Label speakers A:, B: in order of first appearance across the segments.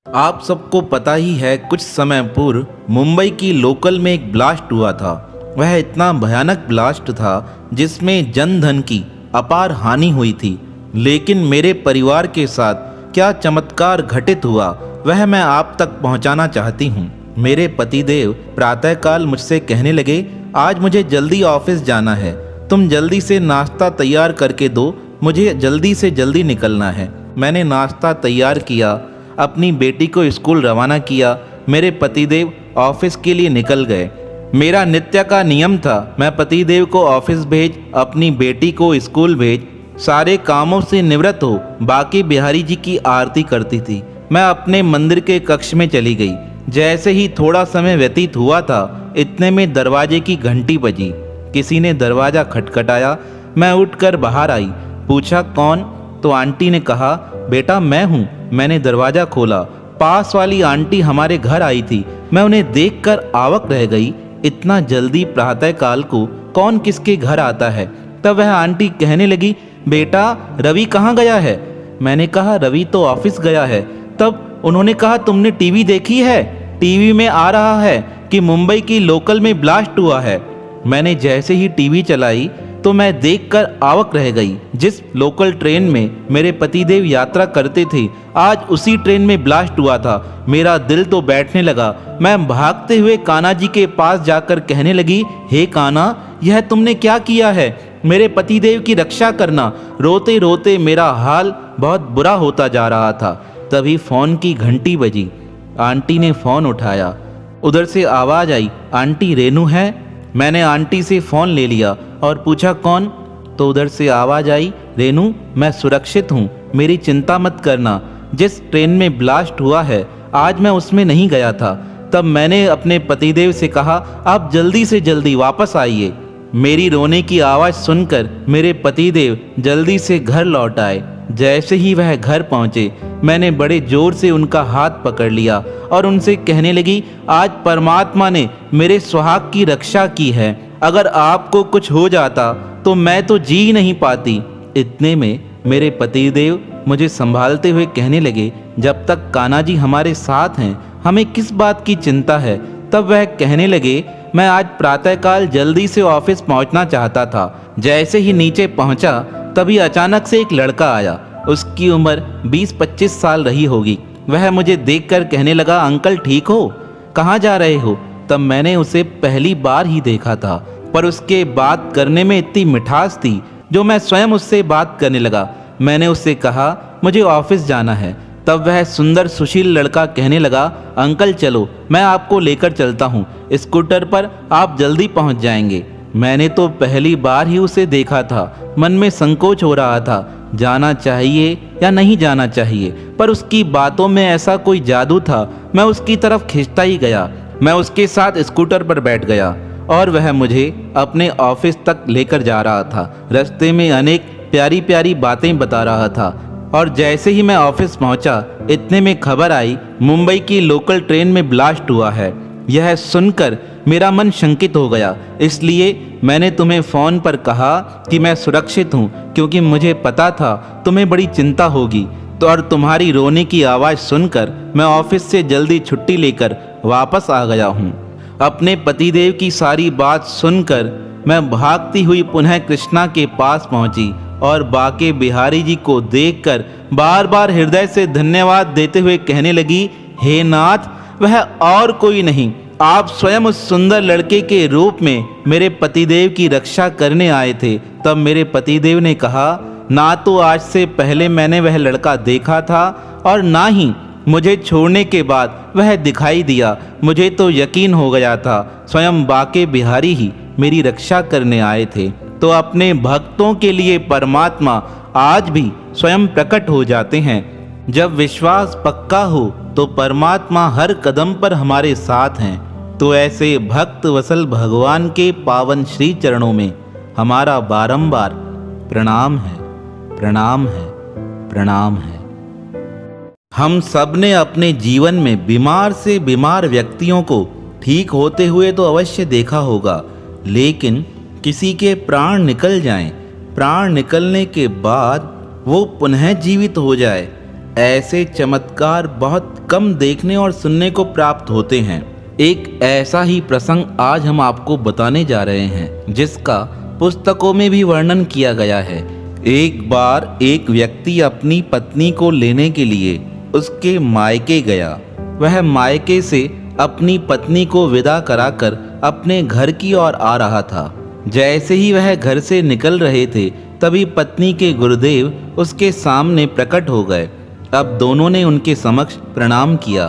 A: आप सबको पता ही है, कुछ समय पूर्व मुंबई की लोकल में एक ब्लास्ट हुआ था। वह इतना भयानक ब्लास्ट था जिसमें जन धन की अपार हानि हुई थी। लेकिन मेरे परिवार के साथ क्या चमत्कार घटित हुआ वह मैं आप तक पहुंचाना चाहती हूं। मेरे पतिदेव प्रातःकाल मुझसे कहने लगे, आज मुझे जल्दी ऑफिस जाना है, तुम जल्दी से नाश्ता तैयार करके दो, मुझे जल्दी से जल्दी निकलना है। मैंने नाश्ता तैयार किया, अपनी बेटी को स्कूल रवाना किया। मेरे पतिदेव ऑफिस के लिए निकल गए। मेरा नित्य का नियम था, मैं पतिदेव को ऑफिस भेज, अपनी बेटी को स्कूल भेज, सारे कामों से निवृत्त हो बाकी बिहारी जी की आरती करती थी। मैं अपने मंदिर के कक्ष में चली गई। जैसे ही थोड़ा समय व्यतीत हुआ था, इतने में दरवाजे की घंटी बजी। किसी ने दरवाज़ा खटखटाया। मैं उठकर बाहर आई, पूछा कौन? तो आंटी ने कहा, बेटा मैं हूँ। मैंने दरवाज़ा खोला, पास वाली आंटी हमारे घर आई थी। मैं उन्हें देखकर आवाक रह गई। इतना जल्दी प्रातःकाल को कौन किसके घर आता है? तब वह आंटी कहने लगी, बेटा रवि कहाँ गया है? मैंने कहा, रवि तो ऑफिस गया है। तब उन्होंने कहा, तुमने टीवी देखी है? टीवी में आ रहा है कि मुंबई की लोकल में ब्लास्ट हुआ है। मैंने जैसे ही टीवी चलाई तो मैं देखकर आवाक रह गई। जिस लोकल ट्रेन में मेरे पतिदेव यात्रा करते थे, आज उसी ट्रेन में ब्लास्ट हुआ था। मेरा दिल तो बैठने लगा। मैं भागते हुए कान्हा जी के पास जाकर कहने लगी, हे कान्हा, यह तुमने क्या किया है? मेरे पतिदेव की रक्षा करना। रोते रोते मेरा हाल बहुत बुरा होता जा रहा था। तभी फ़ोन की घंटी बजी। आंटी ने फ़ोन उठाया। उधर से आवाज़ आई, आंटी रेनू है? मैंने आंटी से फ़ोन ले लिया और पूछा कौन? तो उधर से आवाज़ आई, रेनू मैं सुरक्षित हूँ, मेरी चिंता मत करना। जिस ट्रेन में ब्लास्ट हुआ है आज मैं उसमें नहीं गया था। तब मैंने अपने पतिदेव से कहा, आप जल्दी से जल्दी वापस आइए। मेरी रोने की आवाज़ सुनकर मेरे पतिदेव जल्दी से घर लौट आए। जैसे ही वह घर पहुँचे, मैंने बड़े जोर से उनका हाथ पकड़ लिया और उनसे कहने लगी, आज परमात्मा ने मेरे सुहाग की रक्षा की है। अगर आपको कुछ हो जाता तो मैं तो जी ही नहीं पाती। इतने में मेरे पतिदेव मुझे संभालते हुए कहने लगे, जब तक कान्हा जी हमारे साथ हैं हमें किस बात की चिंता है। तब वह कहने लगे, मैं आज प्रातःकाल जल्दी से ऑफिस पहुंचना चाहता था। जैसे ही नीचे पहुंचा तभी अचानक से एक लड़का आया। उसकी उम्र 20-25 साल रही होगी। वह मुझे देखकर कहने लगा, अंकल ठीक हो? कहाँ जा रहे हो? तब मैंने उसे पहली बार ही देखा था, पर उसके बात करने में इतनी मिठास थी जो मैं स्वयं उससे बात करने लगा। मैंने उससे कहा, मुझे ऑफिस जाना है। तब वह सुंदर सुशील लड़का कहने लगा, अंकल चलो मैं आपको लेकर चलता हूँ, स्कूटर पर आप जल्दी पहुँच जाएंगे। मैंने तो पहली बार ही उसे देखा था। मन में संकोच हो रहा था, जाना चाहिए या नहीं जाना चाहिए, पर उसकी बातों में ऐसा कोई जादू था, मैं उसकी तरफ खिंचता ही गया। मैं उसके साथ स्कूटर पर बैठ गया और वह मुझे अपने ऑफिस तक लेकर जा रहा था। रास्ते में अनेक प्यारी प्यारी बातें बता रहा था और जैसे ही मैं ऑफिस पहुंचा, इतने में खबर आई, मुंबई की लोकल ट्रेन में ब्लास्ट हुआ है। यह सुनकर मेरा मन शंकित हो गया। इसलिए मैंने तुम्हें फ़ोन पर कहा कि मैं सुरक्षित हूँ, क्योंकि मुझे पता था तुम्हें बड़ी चिंता होगी। तो और तुम्हारी रोने की आवाज़ सुनकर मैं ऑफिस से जल्दी छुट्टी लेकर वापस आ गया हूँ। अपने पतिदेव की सारी बात सुनकर मैं भागती हुई पुनः कृष्णा के पास पहुँची और बाके बिहारी जी को देखकर बार बार हृदय से धन्यवाद देते हुए कहने लगी, हे नाथ, वह और कोई नहीं, आप स्वयं उस सुंदर लड़के के रूप में मेरे पतिदेव की रक्षा करने आए थे। तब मेरे पतिदेव ने कहा, ना तो आज से पहले मैंने वह लड़का देखा था और ना ही मुझे छोड़ने के बाद वह दिखाई दिया। मुझे तो यकीन हो गया था स्वयं बाके बिहारी ही मेरी रक्षा करने आए थे। तो अपने भक्तों के लिए परमात्मा आज भी स्वयं प्रकट हो जाते हैं। जब विश्वास पक्का हो तो परमात्मा हर कदम पर हमारे साथ हैं। तो ऐसे भक्त वसल भगवान के पावन श्री चरणों में हमारा बारंबार प्रणाम है, प्रणाम है, प्रणाम है। हम सब ने अपने जीवन में बीमार से बीमार व्यक्तियों को ठीक होते हुए तो अवश्य देखा होगा, लेकिन किसी के प्राण निकल जाएं, प्राण निकलने के बाद वो पुनः जीवित हो जाए, ऐसे चमत्कार बहुत कम देखने और सुनने को प्राप्त होते हैं। एक ऐसा ही प्रसंग आज हम आपको बताने जा रहे हैं, जिसका पुस्तकों में भी वर्णन किया गया है। एक बार एक व्यक्ति अपनी पत्नी को लेने के लिए उसके मायके गया। वह मायके से अपनी पत्नी को विदा कराकर अपने घर की ओर आ रहा था। जैसे ही वह घर से निकल रहे थे, तभी पत्नी के गुरुदेव उसके सामने प्रकट हो गए। अब दोनों ने उनके समक्ष प्रणाम किया।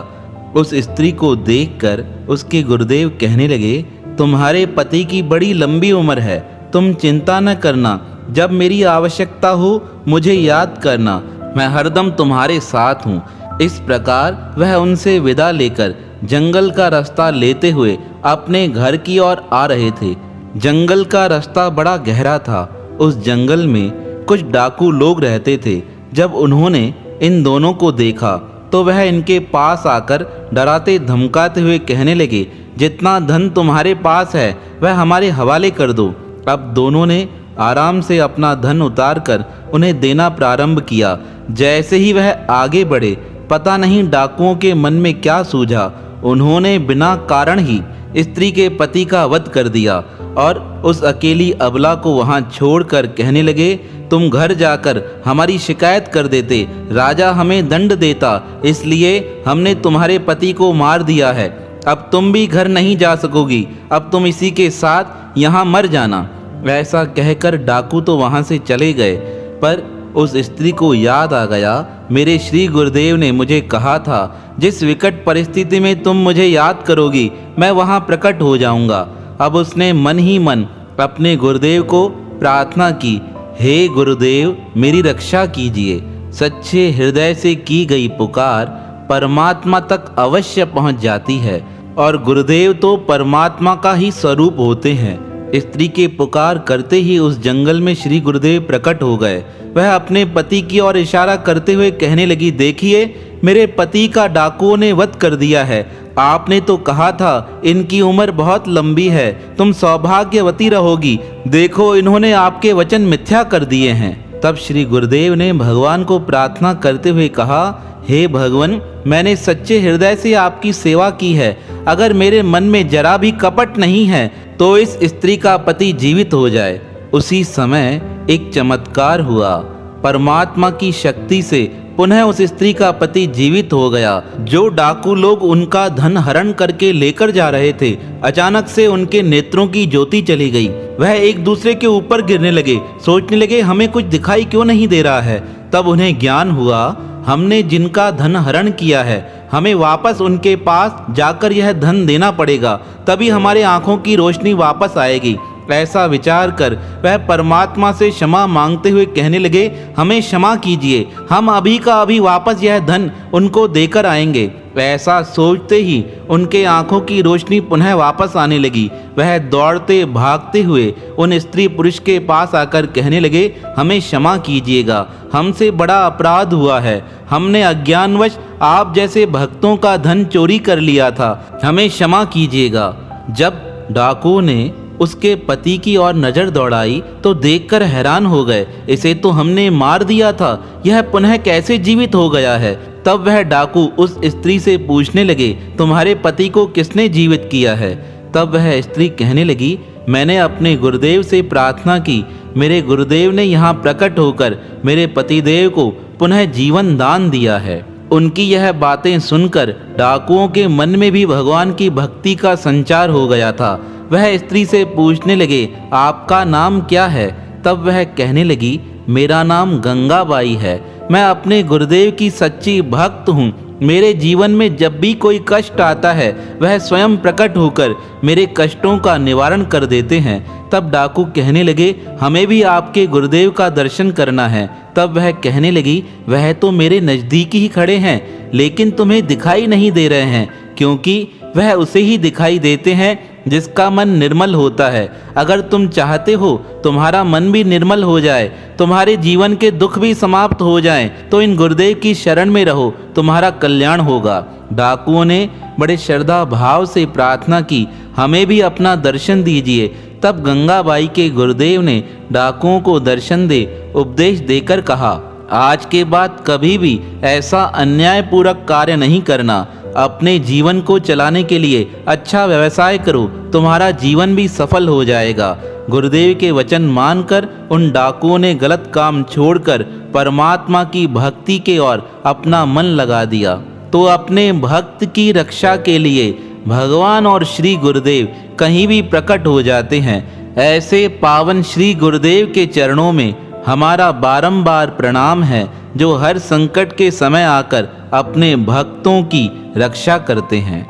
A: उस स्त्री को देखकर उसके गुरुदेव कहने लगे, तुम्हारे पति की बड़ी लंबी उम्र है, तुम चिंता न करना। जब मेरी आवश्यकता हो मुझे याद करना, मैं हरदम तुम्हारे साथ हूँ। इस प्रकार वह उनसे विदा लेकर जंगल का रास्ता लेते हुए अपने घर की ओर आ रहे थे। जंगल का रास्ता बड़ा गहरा था। उस जंगल में कुछ डाकू लोग रहते थे। जब उन्होंने इन दोनों को देखा तो वह इनके पास आकर डराते धमकाते हुए कहने लगे, जितना धन तुम्हारे पास है वह हमारे हवाले कर दो। अब दोनों ने आराम से अपना धन उतार कर उन्हें देना प्रारंभ किया। जैसे ही वह आगे बढ़े, पता नहीं डाकुओं के मन में क्या सूझा, उन्होंने बिना कारण ही स्त्री के पति का वध कर दिया और उस अकेली अबला को वहां छोड़कर कहने लगे, तुम घर जाकर हमारी शिकायत कर देते, राजा हमें दंड देता, इसलिए हमने तुम्हारे पति को मार दिया है। अब तुम भी घर नहीं जा सकोगी, अब तुम इसी के साथ यहाँ मर जाना। ऐसा कहकर डाकू तो वहाँ से चले गए, पर उस स्त्री को याद आ गया, मेरे श्री गुरुदेव ने मुझे कहा था, जिस विकट परिस्थिति में तुम मुझे याद करोगी मैं वहाँ प्रकट हो जाऊँगा। अब उसने मन ही मन अपने गुरुदेव को प्रार्थना की, हे गुरुदेव मेरी रक्षा कीजिए। सच्चे हृदय से की गई पुकार परमात्मा तक अवश्य पहुँच जाती है, और गुरुदेव तो परमात्मा का ही स्वरूप होते हैं। स्त्री के पुकार करते ही उस जंगल में श्री गुरुदेव प्रकट हो गए। वह अपने पति की ओर इशारा करते हुए कहने लगी, देखिए मेरे पति का डाकुओं ने वध कर दिया है। आपने तो कहा था इनकी उम्र बहुत लंबी है, तुम सौभाग्यवती रहोगी। देखो इन्होंने आपके वचन मिथ्या कर दिए हैं। तब श्री गुरुदेव ने भगवान को प्रार्थना करते हुए कहा, हे भगवान, मैंने सच्चे हृदय से आपकी सेवा की है। अगर मेरे मन में जरा भी कपट नहीं है तो इस स्त्री का पति जीवित हो जाए। उसी समय एक चमत्कार हुआ। परमात्मा की शक्ति से पुनः उस स्त्री का पति जीवित हो गया। जो डाकू लोग उनका धन हरण करके लेकर जा रहे थे, अचानक से उनके नेत्रों की ज्योति चली गई। वह एक दूसरे के ऊपर गिरने लगे, सोचने लगे हमें कुछ दिखाई क्यों नहीं दे रहा है। तब उन्हें ज्ञान हुआ, हमने जिनका धन हरण किया है हमें वापस उनके पास जाकर यह धन देना पड़ेगा, तभी हमारे आंखों की रोशनी वापस आएगी। ऐसा विचार कर वह परमात्मा से क्षमा मांगते हुए कहने लगे, हमें क्षमा कीजिए, हम अभी का अभी वापस यह धन उनको देकर आएंगे। ऐसा सोचते ही उनके आंखों की रोशनी पुनः वापस आने लगी। वह दौड़ते भागते हुए उन स्त्री पुरुष के पास आकर कहने लगे, हमें क्षमा कीजिएगा, हमसे बड़ा अपराध हुआ है। हमने अज्ञानवश आप जैसे भक्तों का धन चोरी कर लिया था, हमें क्षमा कीजिएगा। जब डाकुओं ने उसके पति की ओर नजर दौड़ाई तो देखकर हैरान हो गए, इसे तो हमने मार दिया था, यह पुनः कैसे जीवित हो गया है। तब वह डाकू उस स्त्री से पूछने लगे, तुम्हारे पति को किसने जीवित किया है। तब वह स्त्री कहने लगी, मैंने अपने गुरुदेव से प्रार्थना की, मेरे गुरुदेव ने यहाँ प्रकट होकर मेरे पतिदेव को पुनः जीवन दान दिया है। उनकी यह बातें सुनकर डाकुओं के मन में भी भगवान की भक्ति का संचार हो गया था। वह स्त्री से पूछने लगे, आपका नाम क्या है। तब वह कहने लगी, मेरा नाम गंगाबाई है, मैं अपने गुरुदेव की सच्ची भक्त हूँ। मेरे जीवन में जब भी कोई कष्ट आता है वह स्वयं प्रकट होकर मेरे कष्टों का निवारण कर देते हैं। तब डाकू कहने लगे, हमें भी आपके गुरुदेव का दर्शन करना है। तब वह कहने लगी, वह तो मेरे नज़दीक ही खड़े हैं, लेकिन तुम्हें दिखाई नहीं दे रहे हैं, क्योंकि वह उसे ही दिखाई देते हैं जिसका मन निर्मल होता है। अगर तुम चाहते हो तुम्हारा मन भी निर्मल हो जाए, तुम्हारे जीवन के दुख भी समाप्त हो जाएं, तो इन गुरुदेव की शरण में रहो, तुम्हारा कल्याण होगा। डाकुओं ने बड़े श्रद्धा भाव से प्रार्थना की, हमें भी अपना दर्शन दीजिए। तब गंगाबाई के गुरुदेव ने डाकुओं को दर्शन दे उपदेश देकर कहा, आज के बाद कभी भी ऐसा अन्यायपूर्वक कार्य नहीं करना। अपने जीवन को चलाने के लिए अच्छा व्यवसाय करो, तुम्हारा जीवन भी सफल हो जाएगा। गुरुदेव के वचन मानकर उन डाकुओं ने गलत काम छोड़कर परमात्मा की भक्ति के ओर अपना मन लगा दिया। तो अपने भक्त की रक्षा के लिए भगवान और श्री गुरुदेव कहीं भी प्रकट हो जाते हैं। ऐसे पावन श्री गुरुदेव के चरणों में हमारा बारंबार प्रणाम है, जो हर संकट के समय आकर अपने भक्तों की रक्षा करते हैं।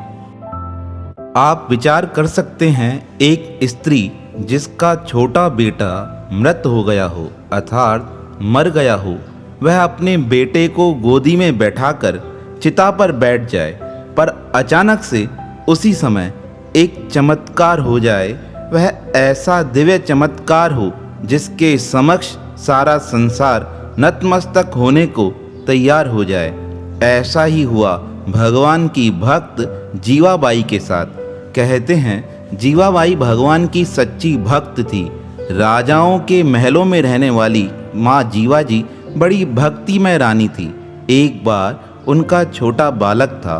A: आप विचार कर सकते हैं, एक स्त्री जिसका छोटा बेटा मृत हो गया हो अर्थात मर गया हो, वह अपने बेटे को गोदी में बैठाकर चिता पर बैठ जाए, पर अचानक से उसी समय एक चमत्कार हो जाए। वह ऐसा दिव्य चमत्कार हो जिसके समक्ष सारा संसार नतमस्तक होने को तैयार हो जाए। ऐसा ही हुआ भगवान की भक्त जीवाबाई के साथ। कहते हैं जीवाबाई भगवान की सच्ची भक्त थी। राजाओं के महलों में रहने वाली माँ जीवाजी बड़ी भक्तिमय रानी थी। एक बार उनका छोटा बालक था।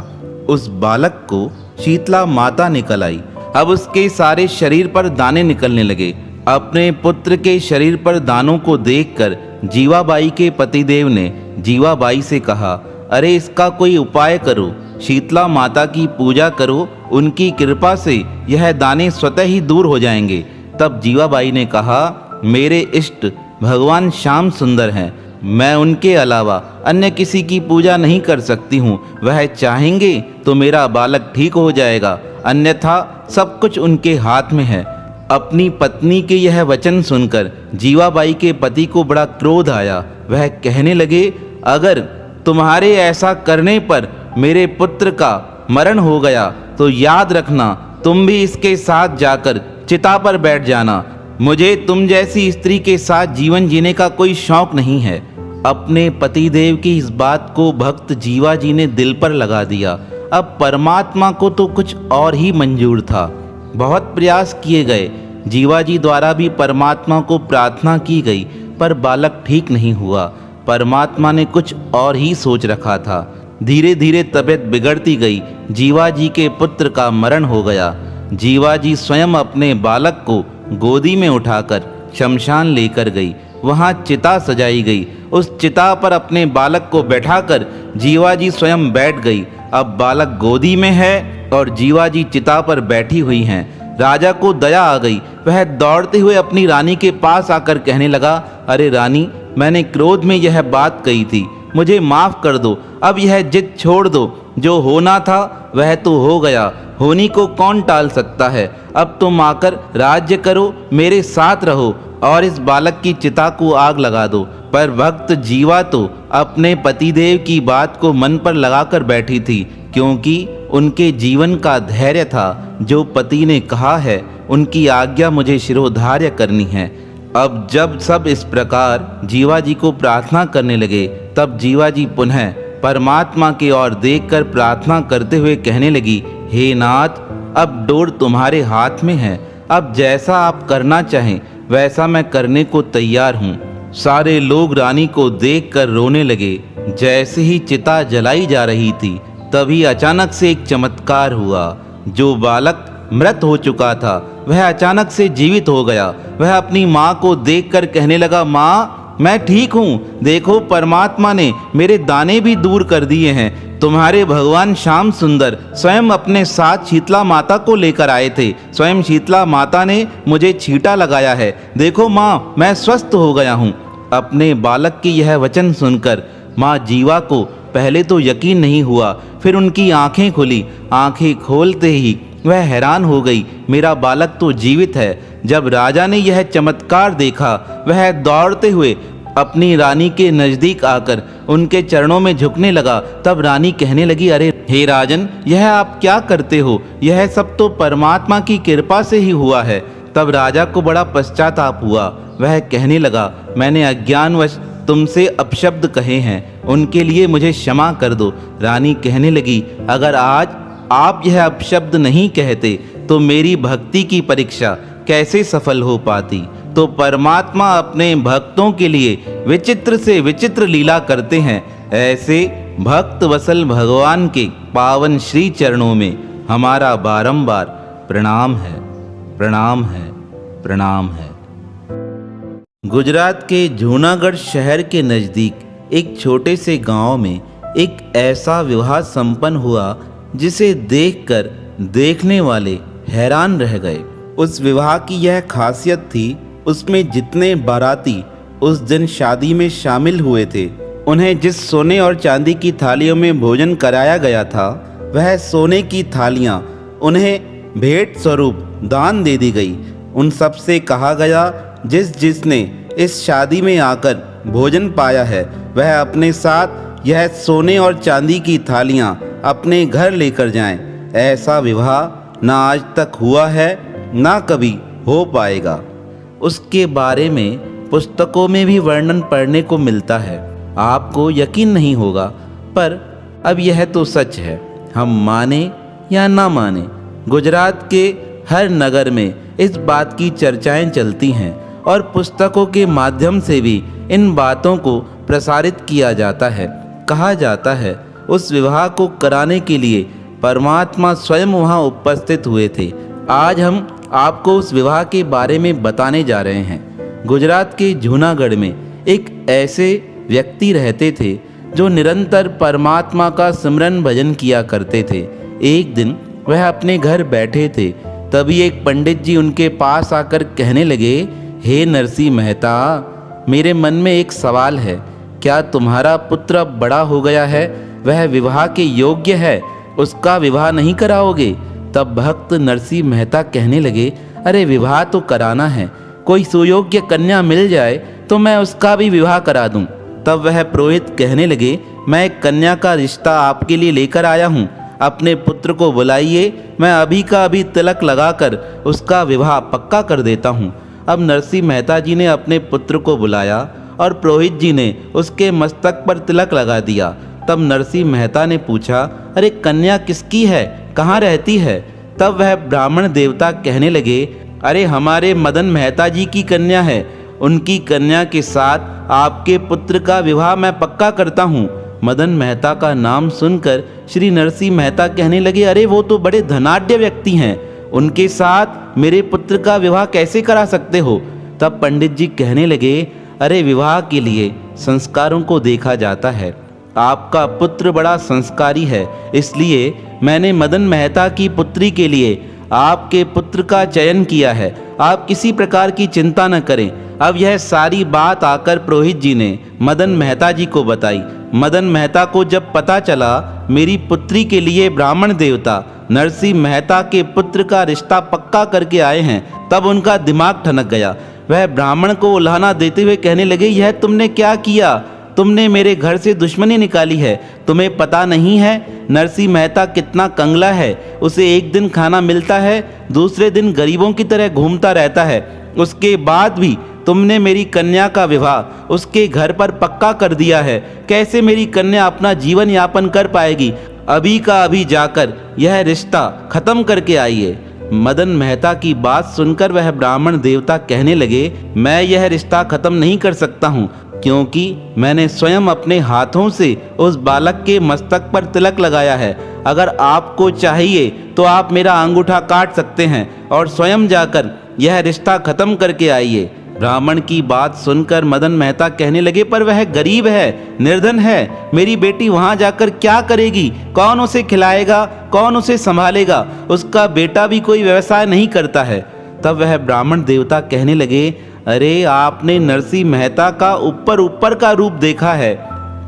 A: उस बालक को शीतला माता निकल आई। अब उसके सारे शरीर पर दाने निकलने लगे। अपने पुत्र के शरीर पर दानों को देखकर जीवाबाई के पतिदेव ने जीवाबाई से कहा, अरे इसका कोई उपाय करो, शीतला माता की पूजा करो, उनकी कृपा से यह दाने स्वतः ही दूर हो जाएंगे। तब जीवाबाई ने कहा, मेरे इष्ट भगवान श्याम सुंदर हैं, मैं उनके अलावा अन्य किसी की पूजा नहीं कर सकती हूँ। वह चाहेंगे तो मेरा बालक ठीक हो जाएगा, अन्यथा सब कुछ उनके हाथ में है। अपनी पत्नी के यह वचन सुनकर जीवाबाई के पति को बड़ा क्रोध आया। वह कहने लगे, अगर तुम्हारे ऐसा करने पर मेरे पुत्र का मरण हो गया तो याद रखना, तुम भी इसके साथ जाकर चिता पर बैठ जाना। मुझे तुम जैसी स्त्री के साथ जीवन जीने का कोई शौक नहीं है। अपने पतिदेव की इस बात को भक्त जीवाजी ने दिल पर लगा दिया। अब परमात्मा को तो कुछ और ही मंजूर था। बहुत प्रयास किए गए, जीवाजी द्वारा भी परमात्मा को प्रार्थना की गई, पर बालक ठीक नहीं हुआ। परमात्मा ने कुछ और ही सोच रखा था। धीरे धीरे तबीयत बिगड़ती गई। जीवाजी के पुत्र का मरण हो गया। जीवाजी स्वयं अपने बालक को गोदी में उठाकर शमशान लेकर गई। वहाँ चिता सजाई गई। उस चिता पर अपने बालक को बैठाकर जीवाजी स्वयं बैठ गई। अब बालक गोदी में है और जीवाजी चिता पर बैठी हुई हैं। राजा को दया आ गई। वह दौड़ते हुए अपनी रानी के पास आकर कहने लगा, अरे रानी, मैंने क्रोध में यह बात कही थी, मुझे माफ़ कर दो। अब यह जिद छोड़ दो। जो होना था वह तो हो गया, होनी को कौन टाल सकता है। अब तुम आकर राज्य करो, मेरे साथ रहो और इस बालक की चिता को आग लगा दो। पर भक्त जीवा तो अपने पतिदेव की बात को मन पर लगाकर बैठी थी, क्योंकि उनके जीवन का धैर्य था। जो पति ने कहा है उनकी आज्ञा मुझे शिरोधार्य करनी है। अब जब सब इस प्रकार जीवाजी को प्रार्थना करने लगे, तब जीवाजी पुनः परमात्मा की ओर देखकर प्रार्थना करते हुए कहने लगी, हे नाथ, अब डोर तुम्हारे हाथ में है। अब जैसा आप करना चाहें वैसा मैं करने को तैयार हूँ। सारे लोग रानी को देखकर रोने लगे। जैसे ही चिता जलाई जा रही थी, तभी अचानक से एक चमत्कार हुआ। जो बालक मृत हो चुका था वह अचानक से जीवित हो गया। वह अपनी माँ को देखकर कहने लगा, माँ, मैं ठीक हूँ। देखो, परमात्मा ने मेरे दाने भी दूर कर दिए हैं। तुम्हारे भगवान श्याम सुंदर स्वयं अपने साथ शीतला माता को लेकर आए थे। स्वयं शीतला माता ने मुझे छींटा लगाया है। देखो माँ, मैं स्वस्थ हो गया हूँ। अपने बालक की यह वचन सुनकर माँ जीवा को पहले तो यकीन नहीं हुआ, फिर उनकी आंखें खुली। आंखें खोलते ही वह हैरान हो गई, मेरा बालक तो जीवित है। जब राजा ने यह चमत्कार देखा, वह दौड़ते हुए अपनी रानी के नज़दीक आकर उनके चरणों में झुकने लगा। तब रानी कहने लगी, अरे हे राजन, यह आप क्या करते हो? यह सब तो परमात्मा की कृपा से ही हुआ है। तब राजा को बड़ा पश्चाताप हुआ। वह कहने लगा, मैंने अज्ञानवश तुमसे अपशब्द कहे हैं, उनके लिए मुझे क्षमा कर दो। रानी कहने लगी, अगर आज आप यह अपशब्द नहीं कहते तो मेरी भक्ति की परीक्षा कैसे सफल हो पाती। तो परमात्मा अपने भक्तों के लिए विचित्र से विचित्र लीला करते हैं। ऐसे भक्त वसल भगवान के पावन श्री चरणों में हमारा बारंबार प्रणाम है, प्रणाम है, प्रणाम है। गुजरात के जूनागढ़ शहर के नज़दीक एक छोटे से गांव में एक ऐसा विवाह संपन्न हुआ जिसे देखकर देखने वाले हैरान रह गए। उस विवाह की यह खासियत थी, उसमें जितने बाराती उस दिन शादी में शामिल हुए थे, उन्हें जिस सोने और चांदी की थालियों में भोजन कराया गया था, वह सोने की थालियां उन्हें भेंट स्वरूप दान दे दी गई। उन सब से कहा गया, जिस जिसने इस शादी में आकर भोजन पाया है, वह अपने साथ यह सोने और चांदी की थालियां अपने घर लेकर जाएं। ऐसा विवाह ना आज तक हुआ है, ना कभी हो पाएगा। उसके बारे में पुस्तकों में भी वर्णन पढ़ने को मिलता है। आपको यकीन नहीं होगा, पर अब यह तो सच है। हम माने या ना माने, गुजरात के हर नगर में इस बात की चर्चाएं चलती हैं और पुस्तकों के माध्यम से भी इन बातों को प्रसारित किया जाता है। कहा जाता है उस विवाह को कराने के लिए परमात्मा स्वयं वहाँ उपस्थित हुए थे। आज हम आपको उस विवाह के बारे में बताने जा रहे हैं। गुजरात के जूनागढ़ में एक ऐसे व्यक्ति रहते थे जो निरंतर परमात्मा का सिमरन भजन किया करते थे। एक दिन वह अपने घर बैठे थे, तभी एक पंडित जी उनके पास आकर कहने लगे, हे नरसिंह मेहता, मेरे मन में एक सवाल है। क्या तुम्हारा पुत्र अब बड़ा हो गया है, वह विवाह के योग्य है, उसका विवाह नहीं कराओगे? तब भक्त नरसिंह मेहता कहने लगे, अरे विवाह तो कराना है, कोई सुयोग्य कन्या मिल जाए तो मैं उसका भी विवाह करा दूं। तब वह पुरोहित कहने लगे, मैं एक कन्या का रिश्ता आपके लिए लेकर आया हूं, अपने पुत्र को बुलाइए, मैं अभी का अभी तिलक लगाकर उसका विवाह पक्का कर देता हूं। अब नरसिंह मेहता जी ने अपने पुत्र को बुलाया और पुरोहित जी ने उसके मस्तक पर तिलक लगा दिया। तब नरसिंह मेहता ने पूछा, अरे कन्या किसकी है, कहाँ रहती है? तब वह ब्राह्मण देवता कहने लगे, अरे हमारे मदन मेहता जी की कन्या है, उनकी कन्या के साथ आपके पुत्र का विवाह मैं पक्का करता हूँ। मदन मेहता का नाम सुनकर श्री नरसिंह मेहता कहने लगे, अरे वो तो बड़े धनाढ्य व्यक्ति हैं, उनके साथ मेरे पुत्र का विवाह कैसे करा सकते हो? तब पंडित जी कहने लगे, अरे विवाह के लिए संस्कारों को देखा जाता है, आपका पुत्र बड़ा संस्कारी है, इसलिए मैंने मदन मेहता की पुत्री के लिए आपके पुत्र का चयन किया है। आप किसी प्रकार की चिंता न करें। अब यह सारी बात आकर पुरोहित जी ने मदन मेहता जी को बताई। मदन मेहता को जब पता चला मेरी पुत्री के लिए ब्राह्मण देवता नरसिंह मेहता के पुत्र का रिश्ता पक्का करके आए हैं, तब उनका दिमाग ठनक गया। वह ब्राह्मण को उल्हाना देते हुए कहने लगे, यह तुमने क्या किया? तुमने मेरे घर से दुश्मनी निकाली है। तुम्हें पता नहीं है नरसिंह मेहता कितना कंगला है, उसे एक दिन खाना मिलता है, दूसरे दिन गरीबों की तरह घूमता रहता है। उसके बाद भी तुमने मेरी कन्या का विवाह उसके घर पर पक्का कर दिया है। कैसे मेरी कन्या अपना जीवन यापन कर पाएगी? अभी का अभी जाकर यह रिश्ता खत्म करके आइए। मदन मेहता की बात सुनकर वह ब्राह्मण देवता कहने लगे, मैं यह रिश्ता खत्म नहीं कर सकता हूँ, क्योंकि मैंने स्वयं अपने हाथों से उस बालक के मस्तक पर तिलक लगाया है। अगर आपको चाहिए तो आप मेरा अंगूठा काट सकते हैं और स्वयं जाकर यह रिश्ता खत्म करके आइए। ब्राह्मण की बात सुनकर मदन मेहता कहने लगे, पर वह गरीब है, निर्धन है, मेरी बेटी वहां जाकर क्या करेगी? कौन उसे खिलाएगा, कौन उसे संभालेगा? उसका बेटा भी कोई व्यवसाय नहीं करता है। तब वह ब्राह्मण देवता कहने लगे, अरे आपने नरसिंह मेहता का ऊपर ऊपर का रूप देखा है,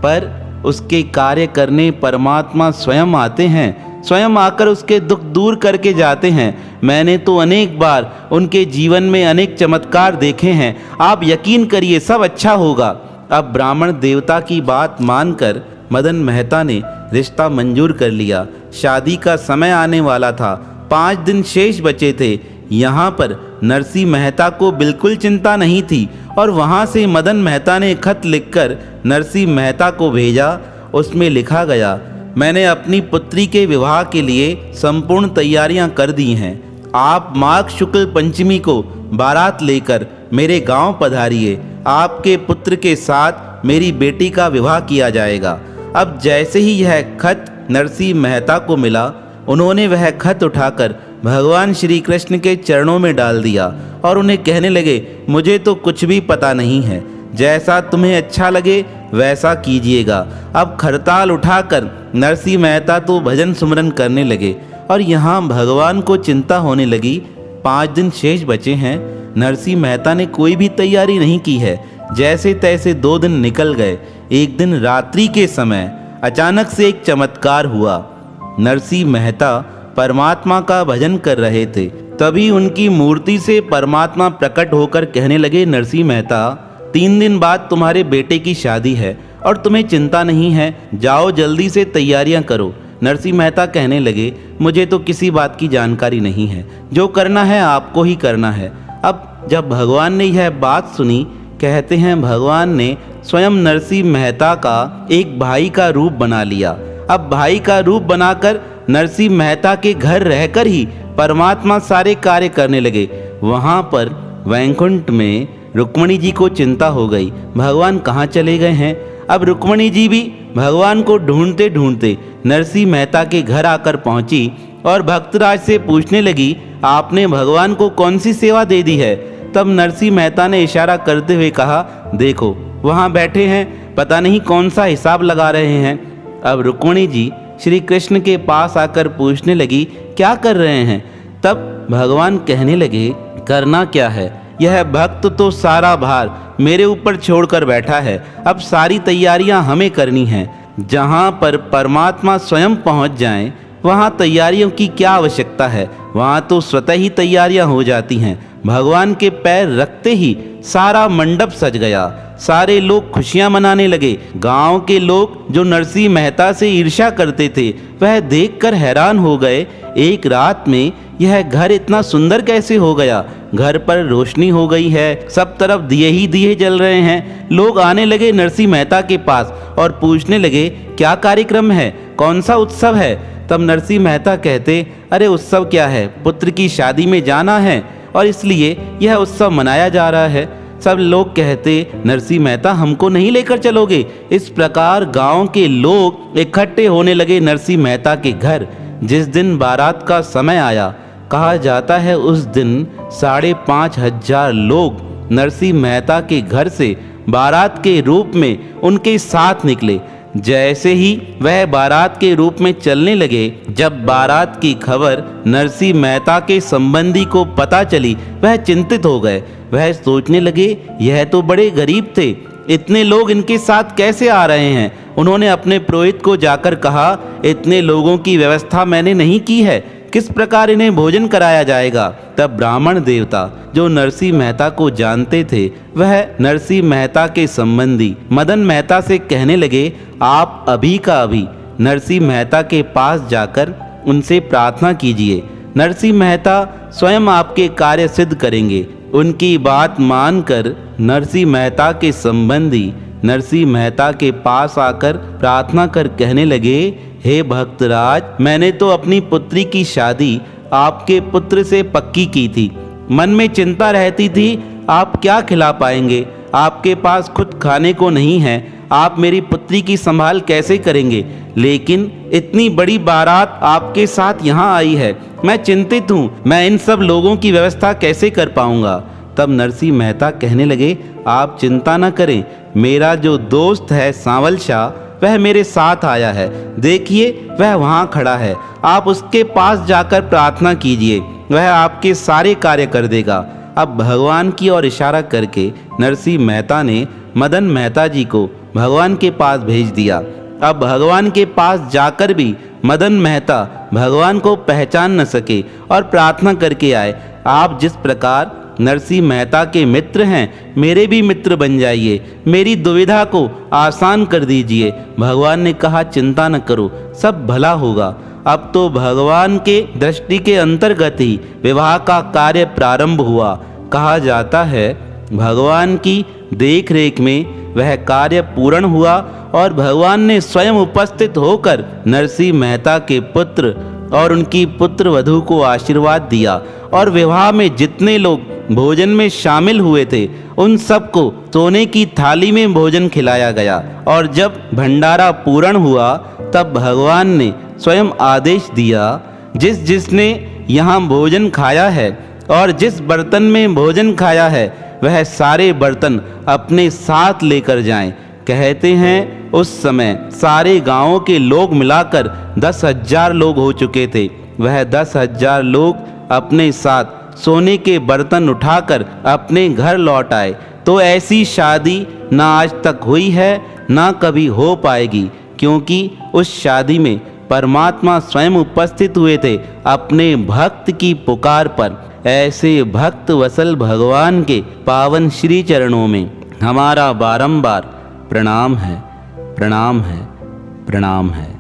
A: पर उसके कार्य करने परमात्मा स्वयं आते हैं, स्वयं आकर उसके दुख दूर करके जाते हैं। मैंने तो अनेक बार उनके जीवन में अनेक चमत्कार देखे हैं। आप यकीन करिए, सब अच्छा होगा। अब ब्राह्मण देवता की बात मानकर मदन मेहता ने रिश्ता मंजूर कर लिया। शादी का समय आने वाला था, 5 दिन शेष बचे थे। यहाँ पर नरसिंह मेहता को बिल्कुल चिंता नहीं थी और वहाँ से मदन मेहता ने खत लिखकर नरसिंह मेहता को भेजा। उसमें लिखा गया, मैंने अपनी पुत्री के विवाह के लिए संपूर्ण तैयारियां कर दी हैं। आप माघ शुक्ल पंचमी को बारात लेकर मेरे गांव पधारिए। आपके पुत्र के साथ मेरी बेटी का विवाह किया जाएगा। अब जैसे ही यह खत नरसिंह मेहता को मिला, उन्होंने वह खत उठाकर भगवान श्री कृष्ण के चरणों में डाल दिया और उन्हें कहने लगे, मुझे तो कुछ भी पता नहीं है, जैसा तुम्हें अच्छा लगे वैसा कीजिएगा। अब खरताल उठाकर नरसिंह मेहता तो भजन सुमरन करने लगे और यहाँ भगवान को चिंता होने लगी। 5 दिन शेष बचे हैं। नरसिंह मेहता ने कोई भी तैयारी नहीं की है। जैसे तैसे 2 दिन निकल गए। एक दिन रात्रि के समय अचानक से एक चमत्कार हुआ। नरसिंह मेहता परमात्मा का भजन कर रहे थे, तभी उनकी मूर्ति से परमात्मा प्रकट होकर कहने लगे, नरसिंह मेहता 3 दिन बाद तुम्हारे बेटे की शादी है और तुम्हें चिंता नहीं है, जाओ जल्दी से तैयारियां करो। नरसिंह मेहता कहने लगे, मुझे तो किसी बात की जानकारी नहीं है, जो करना है आपको ही करना है। अब जब भगवान ने यह बात सुनी, कहते हैं भगवान ने स्वयं नरसिंह मेहता का एक भाई का रूप बना लिया। अब भाई का रूप बनाकर नरसिंह मेहता के घर रहकर ही परमात्मा सारे कार्य करने लगे। वहाँ पर वैकुंठ में रुक्मणी जी को चिंता हो गई, भगवान कहाँ चले गए हैं। अब रुक्मणी जी भी भगवान को ढूंढते ढूंढते नरसिंह मेहता के घर आकर पहुंची और भक्तराज से पूछने लगी, आपने भगवान को कौन सी सेवा दे दी है। तब नरसिंह मेहता ने इशारा करते हुए कहा, देखो वहाँ बैठे हैं, पता नहीं कौन सा हिसाब लगा रहे हैं। अब रुक्मणी जी श्री कृष्ण के पास आकर पूछने लगी, क्या कर रहे हैं। तब भगवान कहने लगे, करना क्या है, यह भक्त तो सारा भार मेरे ऊपर छोड़कर बैठा है। अब सारी तैयारियां हमें करनी हैं। जहां पर परमात्मा स्वयं पहुंच जाएं, वहां तैयारियों की क्या आवश्यकता है, वहां तो स्वतः ही तैयारियां हो जाती हैं। भगवान के पैर रखते ही सारा मंडप सज गया। सारे लोग खुशियां मनाने लगे। गांव के लोग जो नरसिंह मेहता से ईर्ष्या करते थे, वह देखकर हैरान हो गए। एक रात में यह घर इतना सुंदर कैसे हो गया। घर पर रोशनी हो गई है, सब तरफ दिए ही दिए जल रहे हैं। लोग आने लगे नरसिंह मेहता के पास और पूछने लगे, क्या कार्यक्रम है, कौन सा उत्सव है। तब नरसिंह मेहता कहते, अरे उत्सव क्या है, पुत्र की शादी में जाना है और इसलिए यह उत्सव मनाया जा रहा है। सब लोग कहते, नरसिंह मेहता हमको नहीं लेकर चलोगे। इस प्रकार गांव के लोग इकट्ठे होने लगे नरसिंह मेहता के घर। जिस दिन बारात का समय आया, कहा जाता है उस दिन 5,500 लोग नरसिंह मेहता के घर से बारात के रूप में उनके साथ निकले। जैसे ही वह बारात के रूप में चलने लगे, जब बारात की खबर नरसिंह मेहता के संबंधी को पता चली, वह चिंतित हो गए। वह सोचने लगे, यह तो बड़े गरीब थे, इतने लोग इनके साथ कैसे आ रहे हैं। उन्होंने अपने पुरोहित को जाकर कहा, इतने लोगों की व्यवस्था मैंने नहीं की है, किस प्रकार इन्हें भोजन कराया जाएगा। तब ब्राह्मण देवता जो नरसिंह मेहता को जानते थे, वह नरसिंह मेहता के संबंधी मदन मेहता से कहने लगे, आप अभी का अभी नरसिंह मेहता के पास जाकर उनसे प्रार्थना कीजिए। नरसिंह मेहता स्वयं आपके कार्य सिद्ध करेंगे। उनकी बात मानकर नरसिंह मेहता के संबंधी नरसिंह मेहता के पास आकर प्रार्थना कर कहने लगे, हे भक्तराज, मैंने तो अपनी पुत्री की शादी आपके पुत्र से पक्की की थी। मन में चिंता रहती थी, आप क्या खिला पाएंगे, आपके पास खुद खाने को नहीं है, आप मेरी पुत्री की संभाल कैसे करेंगे। लेकिन इतनी बड़ी बारात आपके साथ यहाँ आई है, मैं चिंतित हूँ, मैं इन सब लोगों की व्यवस्था कैसे कर पाऊँगा। तब नरसिंह मेहता कहने लगे, आप चिंता न करें, मेरा जो दोस्त है सांवल शाह, वह मेरे साथ आया है, देखिए वह वहाँ खड़ा है, आप उसके पास जाकर प्रार्थना कीजिए, वह आपके सारे कार्य कर देगा। अब भगवान की ओर इशारा करके नरसिंह मेहता ने मदन मेहता जी को भगवान के पास भेज दिया। अब भगवान के पास जाकर भी मदन मेहता भगवान को पहचान न सके और प्रार्थना करके आए, आप जिस प्रकार नरसिंह मेहता के मित्र हैं, मेरे भी मित्र बन जाइए, मेरी दुविधा को आसान कर दीजिए। भगवान ने कहा, चिंता न करो, सब भला होगा। अब तो भगवान के दृष्टि के अंतर्गत ही विवाह का कार्य प्रारंभ हुआ। कहा जाता है भगवान की देख रेख में वह कार्य पूर्ण हुआ और भगवान ने स्वयं उपस्थित होकर नरसिंह मेहता के पुत्र और उनकी पुत्र वधू को आशीर्वाद दिया और विवाह में जितने लोग भोजन में शामिल हुए थे उन सबको सोने की थाली में भोजन खिलाया गया। और जब भंडारा पूर्ण हुआ तब भगवान ने स्वयं आदेश दिया, जिस जिसने यहाँ भोजन खाया है और जिस बर्तन में भोजन खाया है वह सारे बर्तन अपने साथ लेकर जाएं। कहते हैं उस समय सारे गांवों के लोग मिलाकर 10,000 लोग हो चुके थे। वह 10,000 लोग अपने साथ सोने के बर्तन उठाकर अपने घर लौट आए। तो ऐसी शादी ना आज तक हुई है ना कभी हो पाएगी, क्योंकि उस शादी में परमात्मा स्वयं उपस्थित हुए थे अपने भक्त की पुकार पर। ऐसे भक्त वसल भगवान के पावन श्री चरणों में हमारा बारंबार प्रणाम है, प्रणाम है, प्रणाम है।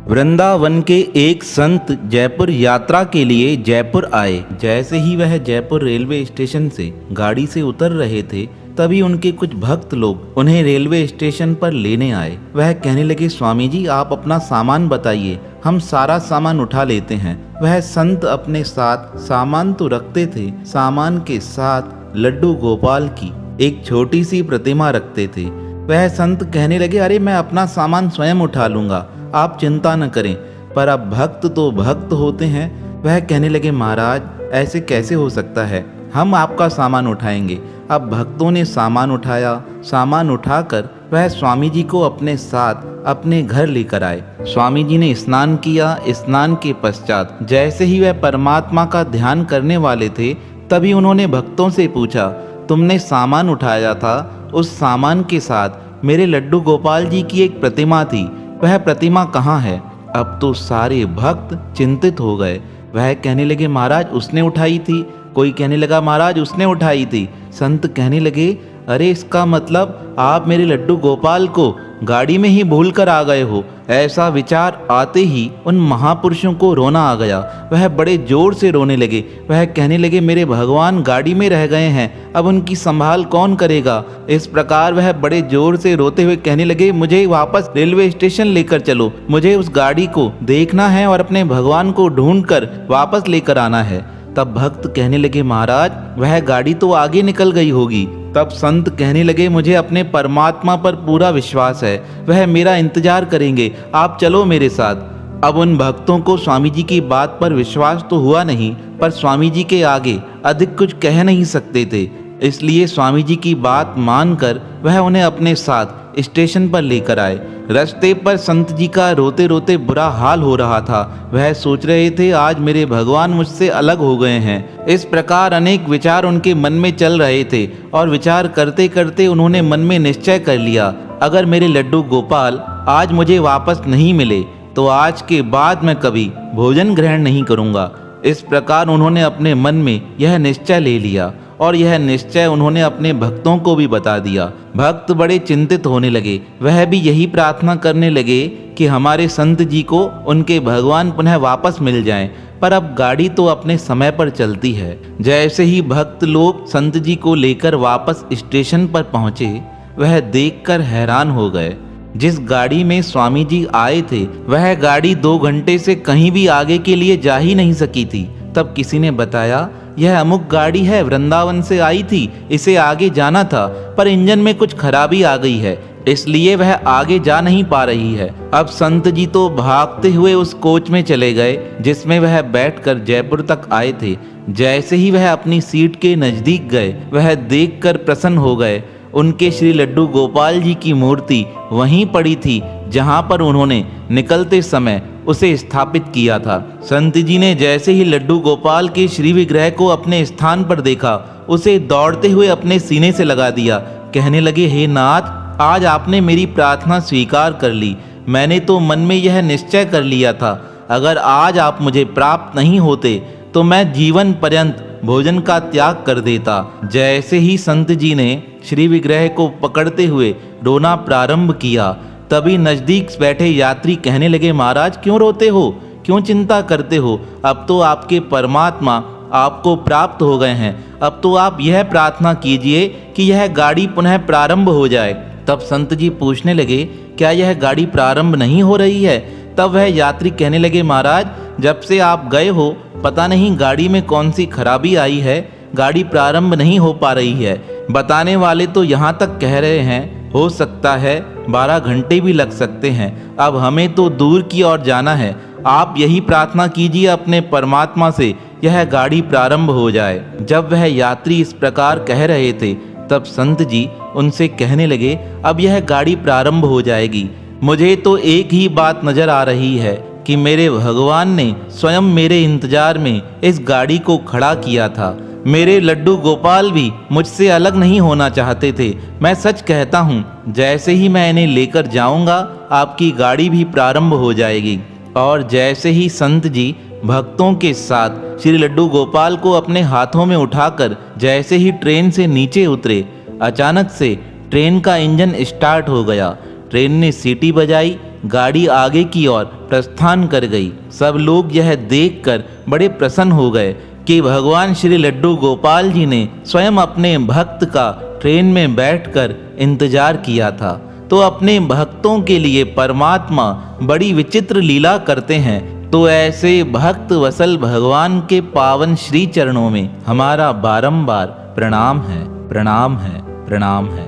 A: वृंदावन के एक संत जयपुर यात्रा के लिए जयपुर आए। जैसे ही वह जयपुर रेलवे स्टेशन से गाड़ी से उतर रहे थे तभी उनके कुछ भक्त लोग उन्हें रेलवे स्टेशन पर लेने आए। वह कहने लगे, स्वामी जी आप अपना सामान बताइए, हम सारा सामान उठा लेते हैं। वह संत अपने साथ सामान तो रखते थे, सामान के साथ लड्डू गोपाल की एक छोटी सी प्रतिमा रखते थे। वह संत कहने लगे, अरे मैं अपना सामान स्वयं उठा लूँगा, आप चिंता न करें। पर अब भक्त तो भक्त होते हैं। वह कहने लगे, महाराज ऐसे कैसे हो सकता है, हम आपका सामान उठाएंगे। अब भक्तों ने सामान उठाया। सामान उठाकर वह स्वामी जी को अपने साथ अपने घर लेकर आए। स्वामी जी ने स्नान किया। स्नान के पश्चात जैसे ही वह परमात्मा का ध्यान करने वाले थे तभी उन्होंने भक्तों से पूछा, तुमने सामान उठाया था, उस सामान के साथ मेरे लड्डू गोपाल जी की एक प्रतिमा थी, वह प्रतिमा कहाँ है? अब तो सारे भक्त चिंतित हो गए। वह कहने लगे, महाराज उसने उठाई थी। कोई कहने लगा, महाराज उसने उठाई थी। संत कहने लगे, अरे इसका मतलब आप मेरे लड्डू गोपाल को गाड़ी में ही भूल कर आ गए हो। ऐसा विचार आते ही उन महापुरुषों को रोना आ गया। वह बड़े जोर से रोने लगे। वह कहने लगे, मेरे भगवान गाड़ी में रह गए हैं, अब उनकी संभाल कौन करेगा? इस प्रकार वह बड़े जोर से रोते हुए कहने लगे, मुझे वापस रेलवे स्टेशन लेकर चलो, मुझे उस गाड़ी को देखना है और अपने भगवान को ढूंढ कर वापस लेकर आना है। तब भक्त कहने लगे, महाराज वह गाड़ी तो आगे निकल गई होगी। तब संत कहने लगे, मुझे अपने परमात्मा पर पूरा विश्वास है, वह मेरा इंतजार करेंगे, आप चलो मेरे साथ। अब उन भक्तों को स्वामी जी की बात पर विश्वास तो हुआ नहीं, पर स्वामी जी के आगे अधिक कुछ कह नहीं सकते थे, इसलिए स्वामी जी की बात मानकर वह उन्हें अपने साथ स्टेशन पर लेकर आए। रास्ते पर संत जी का रोते रोते बुरा हाल हो रहा था। वह सोच रहे थे, आज मेरे भगवान मुझसे अलग हो गए हैं। इस प्रकार अनेक विचार उनके मन में चल रहे थे और विचार करते करते उन्होंने मन में निश्चय कर लिया, अगर मेरे लड्डू गोपाल आज मुझे वापस नहीं मिले तो आज के बाद मैं कभी भोजन ग्रहण नहीं करूँगा। इस प्रकार उन्होंने अपने मन में यह निश्चय ले लिया और यह निश्चय उन्होंने अपने भक्तों को भी बता दिया। भक्त बड़े चिंतित होने लगे। वह भी यही प्रार्थना करने लगे कि हमारे संत जी को उनके भगवान पुनः वापस मिल जाएं, पर अब गाड़ी तो अपने समय पर चलती है। जैसे ही भक्त लोग संत जी को लेकर वापस स्टेशन पर पहुंचे, वह देखकर हैरान हो गए। जिस गाड़ी में स्वामी जी आए थे वह गाड़ी 2 घंटे से कहीं भी आगे के लिए जा ही नहीं सकी थी। तब किसी ने बताया, यह अमुक गाड़ी है, वृंदावन से आई थी, इसे आगे जाना था, पर इंजन में कुछ खराबी आ गई है, इसलिए वह आगे जा नहीं पा रही है। अब संत जी तो भागते हुए उस कोच में चले गए जिसमें वह बैठकर जयपुर तक आए थे। जैसे ही वह अपनी सीट के नजदीक गए, वह देखकर प्रसन्न हो गए। उनके श्री लड्डू गोपाल जी की मूर्ति वहीं पड़ी थी जहां पर उन्होंने निकलते समय उसे स्थापित किया था। संत जी ने जैसे ही लड्डू गोपाल के श्री विग्रह को अपने स्थान पर देखा, उसे दौड़ते हुए अपने सीने से लगा दिया। कहने लगे, हे नाथ, आज आपने मेरी प्रार्थना स्वीकार कर ली। मैंने तो मन में यह निश्चय कर लिया था, अगर आज आप मुझे प्राप्त नहीं होते तो मैं जीवन पर्यंत भोजन का त्याग कर देता। जैसे ही संत जी ने श्री विग्रह को पकड़ते हुए रोना प्रारंभ किया, तभी नजदीक बैठे यात्री कहने लगे, महाराज क्यों रोते हो, क्यों चिंता करते हो? अब तो आपके परमात्मा आपको प्राप्त हो गए हैं। अब तो आप यह प्रार्थना कीजिए कि यह गाड़ी पुनः प्रारंभ हो जाए। तब संत जी पूछने लगे, क्या यह गाड़ी प्रारंभ नहीं हो रही है? तब वह यात्री कहने लगे, महाराज जब से आप गए हो पता नहीं गाड़ी में कौन सी खराबी आई है, गाड़ी प्रारंभ नहीं हो पा रही है। बताने वाले तो यहाँ तक कह रहे हैं हो सकता है 12 घंटे भी लग सकते हैं। अब हमें तो दूर की ओर जाना है। आप यही प्रार्थना कीजिए अपने परमात्मा से यह गाड़ी प्रारंभ हो जाए। जब वह यात्री इस प्रकार कह रहे थे तब संत जी उनसे कहने लगे, अब यह गाड़ी प्रारंभ हो जाएगी। मुझे तो एक ही बात नजर आ रही है कि मेरे भगवान ने स्वयं मेरे इंतजार में इस गाड़ी को खड़ा किया था। मेरे लड्डू गोपाल भी मुझसे अलग नहीं होना चाहते थे। मैं सच कहता हूँ, जैसे ही मैं इन्हें लेकर जाऊंगा आपकी गाड़ी भी प्रारंभ हो जाएगी। और जैसे ही संत जी भक्तों के साथ श्री लड्डू गोपाल को अपने हाथों में उठाकर जैसे ही ट्रेन से नीचे उतरे, अचानक से ट्रेन का इंजन स्टार्ट हो गया। ट्रेन ने सीटी बजाई, गाड़ी आगे की ओर प्रस्थान कर गई। सब लोग यह देखकर बड़े प्रसन्न हो गए कि भगवान श्री लड्डू गोपाल जी ने स्वयं अपने भक्त का ट्रेन में बैठकर इंतजार किया था। तो अपने भक्तों के लिए परमात्मा बड़ी विचित्र लीला करते हैं। तो ऐसे भक्त वसल भगवान के पावन श्री चरणों में हमारा बारंबार प्रणाम है, प्रणाम है, प्रणाम है।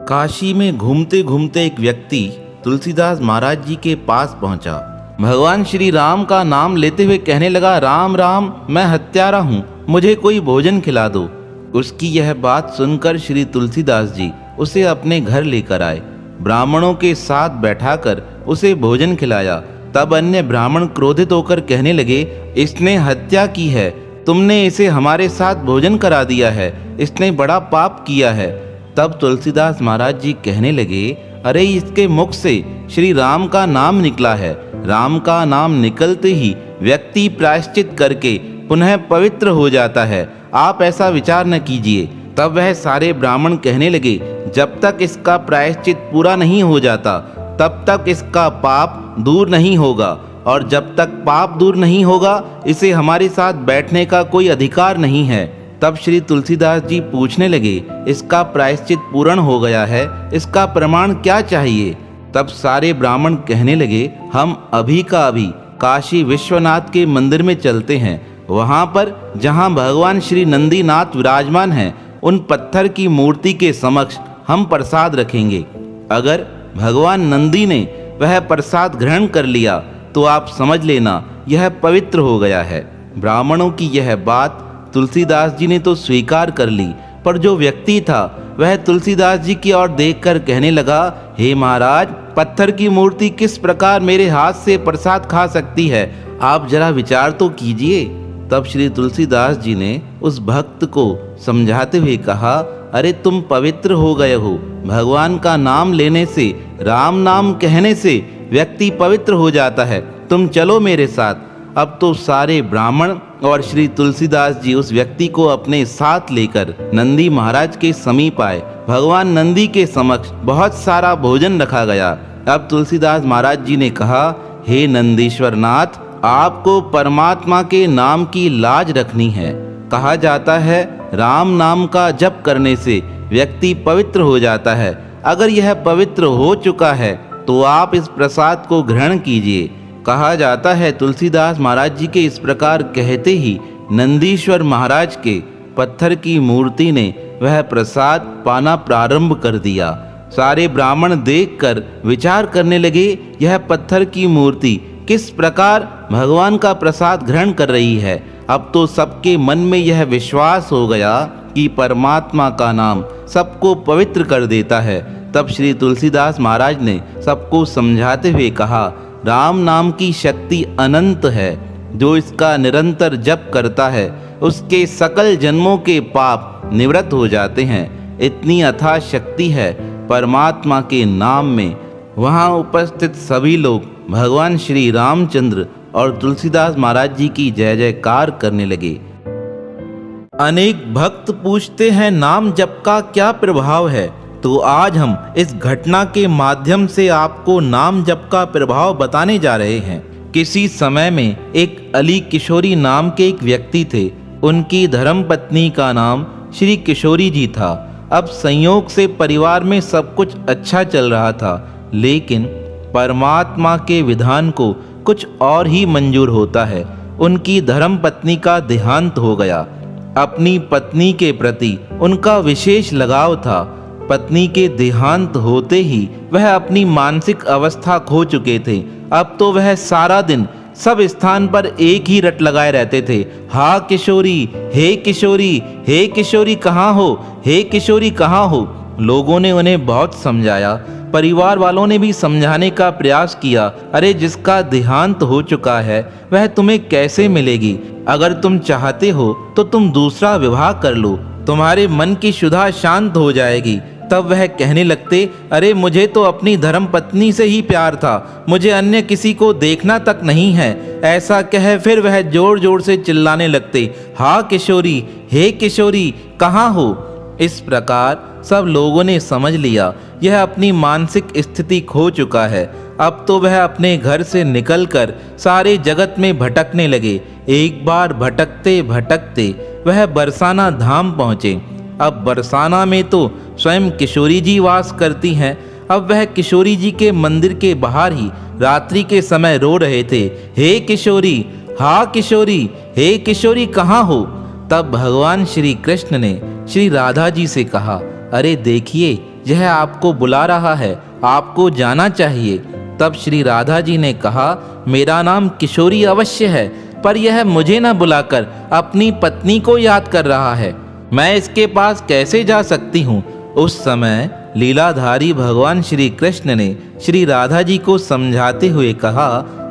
A: काशी में घूमते घूमते एक व्यक्ति तुलसीदास महाराज जी के पास पहुंचा। भगवान श्री राम का नाम लेते हुए कहने लगा, राम राम, मैं हत्यारा हूँ, मुझे कोई भोजन खिला दो। उसकी यह बात सुनकर श्री तुलसीदास जी उसे अपने घर लेकर आए। ब्राह्मणों के साथ बैठाकर उसे भोजन खिलाया। तब अन्य ब्राह्मण क्रोधित होकर कहने लगे, इसने हत्या की है, तुमने इसे हमारे साथ भोजन करा दिया है, इसने बड़ा पाप किया है। तब तुलसीदास महाराज जी कहने लगे, अरे इसके मुख से श्री राम का नाम निकला है। राम का नाम निकलते ही व्यक्ति प्रायश्चित करके पुनः पवित्र हो जाता है। आप ऐसा विचार न कीजिए। तब वह सारे ब्राह्मण कहने लगे, जब तक इसका प्रायश्चित पूरा नहीं हो जाता तब तक इसका पाप दूर नहीं होगा, और जब तक पाप दूर नहीं होगा इसे हमारे साथ बैठने का कोई अधिकार नहीं है। तब श्री तुलसीदास जी पूछने लगे, इसका प्रायश्चित पूर्ण हो गया है, इसका प्रमाण क्या चाहिए? तब सारे ब्राह्मण कहने लगे, हम अभी का अभी काशी विश्वनाथ के मंदिर में चलते हैं। वहाँ पर जहाँ भगवान श्री नंदीनाथ विराजमान हैं, उन पत्थर की मूर्ति के समक्ष हम प्रसाद रखेंगे। अगर भगवान नंदी ने वह प्रसाद ग्रहण कर लिया तो आप समझ लेना यह पवित्र हो गया है। ब्राह्मणों की यह बात तुलसीदास जी ने तो स्वीकार कर ली, पर जो व्यक्ति था वह तुलसीदास जी की ओर देखकर कहने लगा, हे महाराज, पत्थर की मूर्ति किस प्रकार मेरे हाथ से प्रसाद खा सकती है? आप जरा विचार तो कीजिए। तब श्री तुलसीदास जी ने उस भक्त को समझाते हुए कहा, अरे तुम पवित्र हो गए हो। भगवान का नाम लेने से, राम नाम कहने से व्यक्ति पवित्र हो जाता है। तुम चलो मेरे साथ। अब तो सारे ब्राह्मण और श्री तुलसीदास जी उस व्यक्ति को अपने साथ लेकर नंदी महाराज के समीप आए। भगवान नंदी के समक्ष बहुत सारा भोजन रखा गया। अब तुलसीदास महाराज जी ने कहा, हे नंदीश्वर नाथ, आपको परमात्मा के नाम की लाज रखनी है। कहा जाता है राम नाम का जप करने से व्यक्ति पवित्र हो जाता है। अगर यह पवित्र हो चुका है तो आप इस प्रसाद को ग्रहण कीजिए। कहा जाता है तुलसीदास महाराज जी के इस प्रकार कहते ही नंदीश्वर महाराज के पत्थर की मूर्ति ने वह प्रसाद पाना प्रारंभ कर दिया। सारे ब्राह्मण देखकर विचार करने लगे, यह पत्थर की मूर्ति किस प्रकार भगवान का प्रसाद ग्रहण कर रही है। अब तो सबके मन में यह विश्वास हो गया कि परमात्मा का नाम सबको पवित्र कर देता है। तब श्री तुलसीदास महाराज ने सबको समझाते हुए कहा, राम नाम की शक्ति अनंत है। जो इसका निरंतर जप करता है उसके सकल जन्मों के पाप निवृत्त हो जाते हैं। इतनी अथाह शक्ति है परमात्मा के नाम में। वहाँ उपस्थित सभी लोग भगवान श्री रामचंद्र और तुलसीदास महाराज जी की जय जयकार करने लगे। अनेक भक्त पूछते हैं नाम जप का क्या प्रभाव है, तो आज हम इस घटना के माध्यम से आपको नाम जप का प्रभाव बताने जा रहे हैं। किसी समय में एक अली किशोरी नाम के एक व्यक्ति थे। उनकी धर्मपत्नी का नाम श्री किशोरी जी था। अब संयोग से परिवार में सब कुछ अच्छा चल रहा था, लेकिन परमात्मा के विधान को कुछ और ही मंजूर होता है। उनकी धर्म पत्नी का देहांत हो गया। अपनी पत्नी के प्रति उनका विशेष लगाव था। पत्नी के देहांत होते ही वह अपनी मानसिक अवस्था खो चुके थे। अब तो वह सारा दिन सब स्थान पर एक ही रट लगाए रहते थे, हा किशोरी, हे किशोरी, हे किशोरी कहाँ हो, हे किशोरी कहाँ हो। लोगों ने उन्हें बहुत समझाया, परिवार वालों ने भी समझाने का प्रयास किया। अरे जिसका देहांत हो चुका है वह तुम्हें कैसे मिलेगी? अगर तुम चाहते हो तो तुम दूसरा विवाह कर लो, तुम्हारे मन की क्षुधा शांत हो जाएगी। तब वह कहने लगते, अरे मुझे तो अपनी धर्म पत्नी से ही प्यार था, मुझे अन्य किसी को देखना तक नहीं है। ऐसा कह फिर वह जोर जोर से चिल्लाने लगते, हा किशोरी, हे किशोरी कहाँ हो। इस प्रकार सब लोगों ने समझ लिया यह अपनी मानसिक स्थिति खो चुका है। अब तो वह अपने घर से निकलकर सारे जगत में भटकने लगे। एक बार भटकते भटकते वह बरसाना धाम पहुँचे। अब बरसाना में तो स्वयं किशोरी जी वास करती हैं। अब वह किशोरी जी के मंदिर के बाहर ही रात्रि के समय रो रहे थे, हे किशोरी, हा किशोरी, हे किशोरी कहाँ हो। तब भगवान श्री कृष्ण ने श्री राधा जी से कहा, अरे देखिए यह आपको बुला रहा है, आपको जाना चाहिए। तब श्री राधा जी ने कहा, मेरा नाम किशोरी अवश्य है, पर यह मुझे न बुलाकर अपनी पत्नी को याद कर रहा है, मैं इसके पास कैसे जा सकती हूँ। उस समय लीलाधारी भगवान श्री कृष्ण ने श्री राधा जी को समझाते हुए कहा,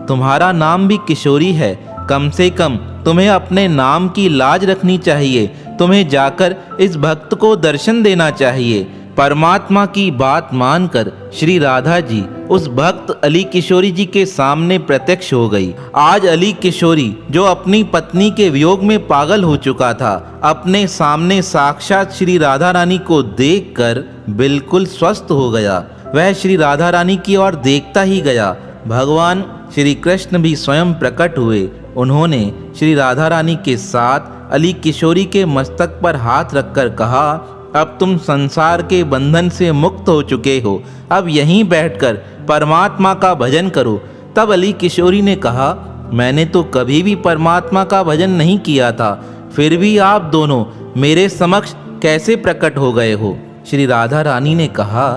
A: तुम्हारा नाम भी किशोरी है, कम से कम तुम्हें अपने नाम की लाज रखनी चाहिए, तुम्हें जाकर इस भक्त को दर्शन देना चाहिए। परमात्मा की बात मानकर श्री राधा जी उस भक्त अली किशोरी जी के सामने प्रत्यक्ष हो गई। आज अली किशोरी जो अपनी पत्नी के वियोग में पागल हो चुका था, अपने सामने साक्षात श्री राधा रानी को देखकर बिल्कुल स्वस्थ हो गया। वह श्री राधा रानी की ओर देखता ही गया। भगवान श्री कृष्ण भी स्वयं प्रकट हुए। उन्होंने श्री राधा रानी के साथ अली किशोरी के मस्तक पर हाथ रखकर कहा, अब तुम संसार के बंधन से मुक्त हो चुके हो, अब यहीं बैठकर परमात्मा का भजन करो। तब अली किशोरी ने कहा, मैंने तो कभी भी परमात्मा का भजन नहीं किया था, फिर भी आप दोनों मेरे समक्ष कैसे प्रकट हो गए हो। श्री राधा रानी ने कहा,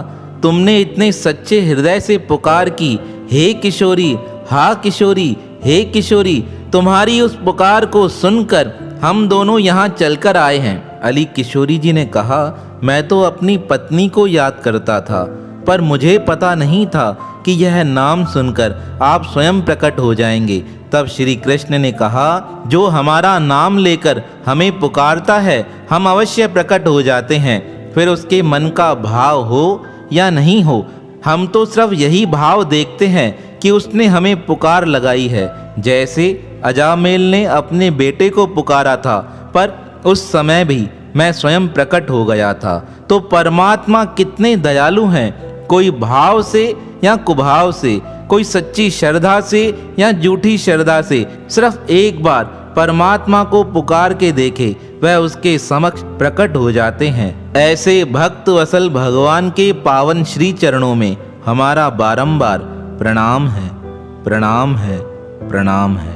A: तुमने इतने सच्चे हृदय से पुकार की, हे किशोरी, हा किशोरी, हे किशोरी, तुम्हारी उस पुकार को सुनकर हम दोनों यहाँ चलकर आए हैं। अली किशोरी जी ने कहा, मैं तो अपनी पत्नी को याद करता था, पर मुझे पता नहीं था कि यह नाम सुनकर आप स्वयं प्रकट हो जाएंगे। तब श्री कृष्ण ने कहा, जो हमारा नाम लेकर हमें पुकारता है हम अवश्य प्रकट हो जाते हैं, फिर उसके मन का भाव हो या नहीं हो, हम तो सिर्फ यही भाव देखते हैं कि उसने हमें पुकार लगाई है। जैसे अजामेल ने अपने बेटे को पुकारा था, पर उस समय भी मैं स्वयं प्रकट हो गया था। तो परमात्मा कितने दयालु हैं, कोई भाव से या कुभाव से, कोई सच्ची श्रद्धा से या झूठी श्रद्धा से, सिर्फ एक बार परमात्मा को पुकार के देखे, वह उसके समक्ष प्रकट हो जाते हैं। ऐसे भक्त वसल भगवान के पावन श्री चरणों में हमारा बारंबार प्रणाम है, प्रणाम है, प्रणाम है।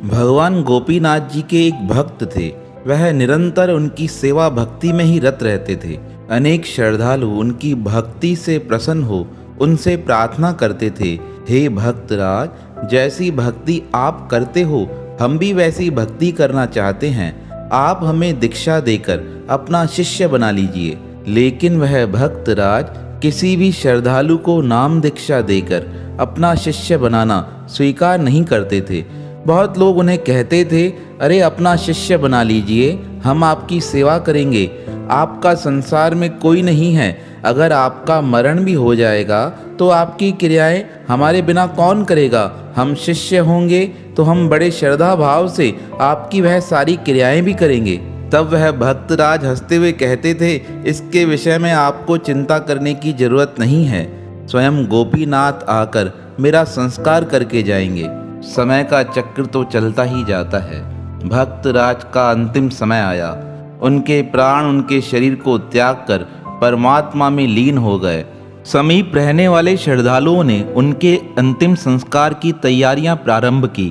A: भगवान गोपीनाथ जी के एक भक्त थे। वह निरंतर उनकी सेवा भक्ति में ही रत रहते थे। अनेक श्रद्धालु उनकी भक्ति से प्रसन्न हो उनसे प्रार्थना करते थे, हे भक्तराज, जैसी भक्ति आप करते हो हम भी वैसी भक्ति करना चाहते हैं, आप हमें दीक्षा देकर अपना शिष्य बना लीजिए। लेकिन वह भक्तराज किसी भी श्रद्धालु को नाम दीक्षा देकर अपना शिष्य बनाना स्वीकार नहीं करते थे। बहुत लोग उन्हें कहते थे, अरे अपना शिष्य बना लीजिए, हम आपकी सेवा करेंगे, आपका संसार में कोई नहीं है, अगर आपका मरण भी हो जाएगा तो आपकी क्रियाएं हमारे बिना कौन करेगा, हम शिष्य होंगे तो हम बड़े श्रद्धा भाव से आपकी वह सारी क्रियाएं भी करेंगे। तब वह भक्तराज हंसते हुए कहते थे, इसके विषय में आपको चिंता करने की जरूरत नहीं है, स्वयं गोपीनाथ आकर मेरा संस्कार करके जाएंगे। समय का चक्र तो चलता ही जाता है। भक्तराज का अंतिम समय आया। उनके प्राण उनके शरीर को त्याग कर परमात्मा में लीन हो गए। समीप रहने वाले श्रद्धालुओं ने उनके अंतिम संस्कार की तैयारियां प्रारंभ की।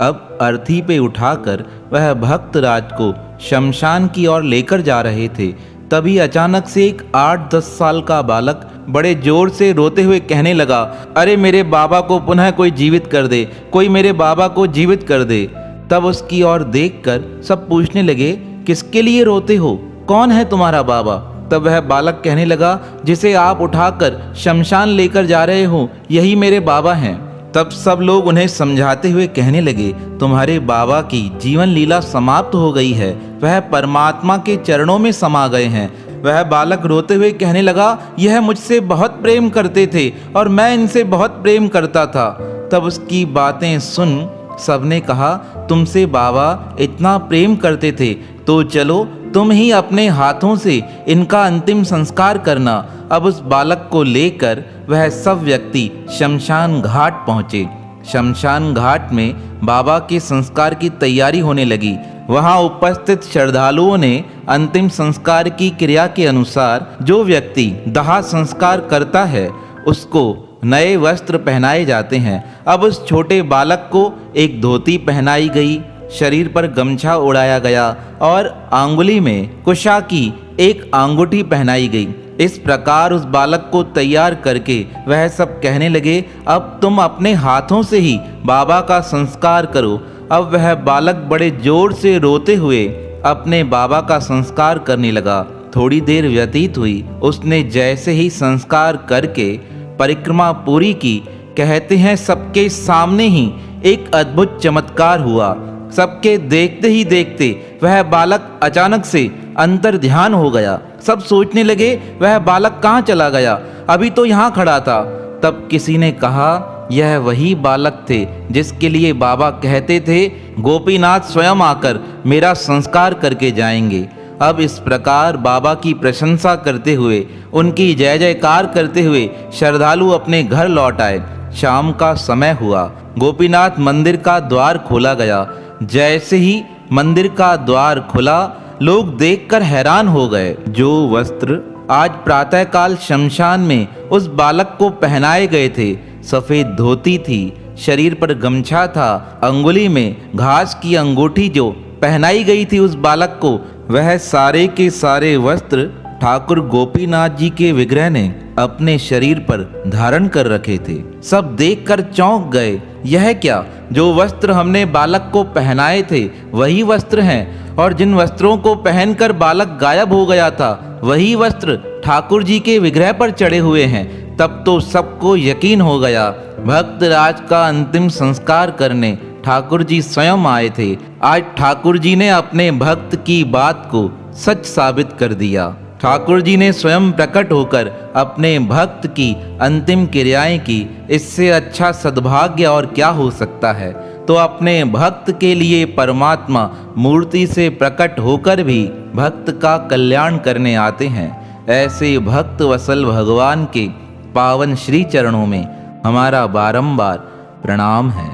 A: अब अर्थी पे उठाकर वह भक्त राज को शमशान की ओर लेकर जा रहे थे। तभी अचानक से एक 8-10 साल का बालक बड़े जोर से रोते हुए कहने लगा, अरे मेरे बाबा को पुनः कोई जीवित कर दे, कोई मेरे बाबा को जीवित कर दे। तब उसकी ओर देखकर सब पूछने लगे, किसके लिए रोते हो, कौन है तुम्हारा बाबा? तब वह बालक कहने लगा, जिसे आप उठाकर शमशान लेकर जा रहे हो, यही मेरे बाबा हैं। तब सब लोग उन्हें समझाते हुए कहने लगे, तुम्हारे बाबा की जीवन लीला समाप्त हो गई है, वह परमात्मा के चरणों में समा गए हैं। वह बालक रोते हुए कहने लगा, यह मुझसे बहुत प्रेम करते थे और मैं इनसे बहुत प्रेम करता था। तब उसकी बातें सुन सबने कहा, तुमसे बाबा इतना प्रेम करते थे तो चलो तुम ही अपने हाथों से इनका अंतिम संस्कार करना। अब उस बालक को लेकर वह सब व्यक्ति शमशान घाट पहुँचे। शमशान घाट में बाबा के संस्कार की तैयारी होने लगी। वहां उपस्थित श्रद्धालुओं ने अंतिम संस्कार की क्रिया के अनुसार जो व्यक्ति दाह संस्कार करता है उसको नए वस्त्र पहनाए जाते हैं। अब उस छोटे बालक को एक धोती पहनाई गई, शरीर पर गमछा उड़ाया गया और आंगुली में कुशा की एक अंगूठी पहनाई गई। इस प्रकार उस बालक को तैयार करके वह सब कहने लगे, अब तुम अपने हाथों से ही बाबा का संस्कार करो। अब वह बालक बड़े जोर से रोते हुए अपने बाबा का संस्कार करने लगा। थोड़ी देर व्यतीत हुई, उसने जैसे ही संस्कार करके परिक्रमा पूरी की, कहते हैं सबके सामने ही एक अद्भुत चमत्कार हुआ। सबके देखते ही देखते वह बालक अचानक से अंतर ध्यान हो गया। सब सोचने लगे, वह बालक कहाँ चला गया, अभी तो यहाँ खड़ा था। तब किसी ने कहा, यह वही बालक थे जिसके लिए बाबा कहते थे, गोपीनाथ स्वयं आकर मेरा संस्कार करके जाएंगे। अब इस प्रकार बाबा की प्रशंसा करते हुए, उनकी जय जयकार करते हुए श्रद्धालु अपने घर लौट आए। शाम का समय हुआ, गोपीनाथ मंदिर का द्वार खोला गया। जैसे ही मंदिर का द्वार खुला, लोग देखकर हैरान हो गए। जो वस्त्र आज प्रातःकाल शमशान में उस बालक को पहनाए गए थे, सफ़ेद धोती थी, शरीर पर गमछा था, अंगुली में घास की अंगूठी जो पहनाई गई थी उस बालक को, वह सारे के सारे वस्त्र ठाकुर गोपीनाथ जी के विग्रह ने अपने शरीर पर धारण कर रखे थे। सब देखकर चौंक गए, यह क्या, जो वस्त्र हमने बालक को पहनाए थे वही वस्त्र हैं, और जिन वस्त्रों को पहनकर बालक गायब हो गया था वही वस्त्र ठाकुर जी के विग्रह पर चढ़े हुए हैं। तब तो सबको यकीन हो गया, भक्त राज का अंतिम संस्कार करने ठाकुर जी स्वयं आए थे। आज ठाकुर जी ने अपने भक्त की बात को सच साबित कर दिया। ठाकुर जी ने स्वयं प्रकट होकर अपने भक्त की अंतिम क्रियाएं की। इससे अच्छा सद्भाग्य और क्या हो सकता है। तो अपने भक्त के लिए परमात्मा मूर्ति से प्रकट होकर भी भक्त का कल्याण करने आते हैं। ऐसे भक्त वसल भगवान के पावन श्री चरणों में हमारा बारंबार प्रणाम है,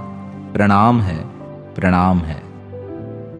A: प्रणाम है, प्रणाम है।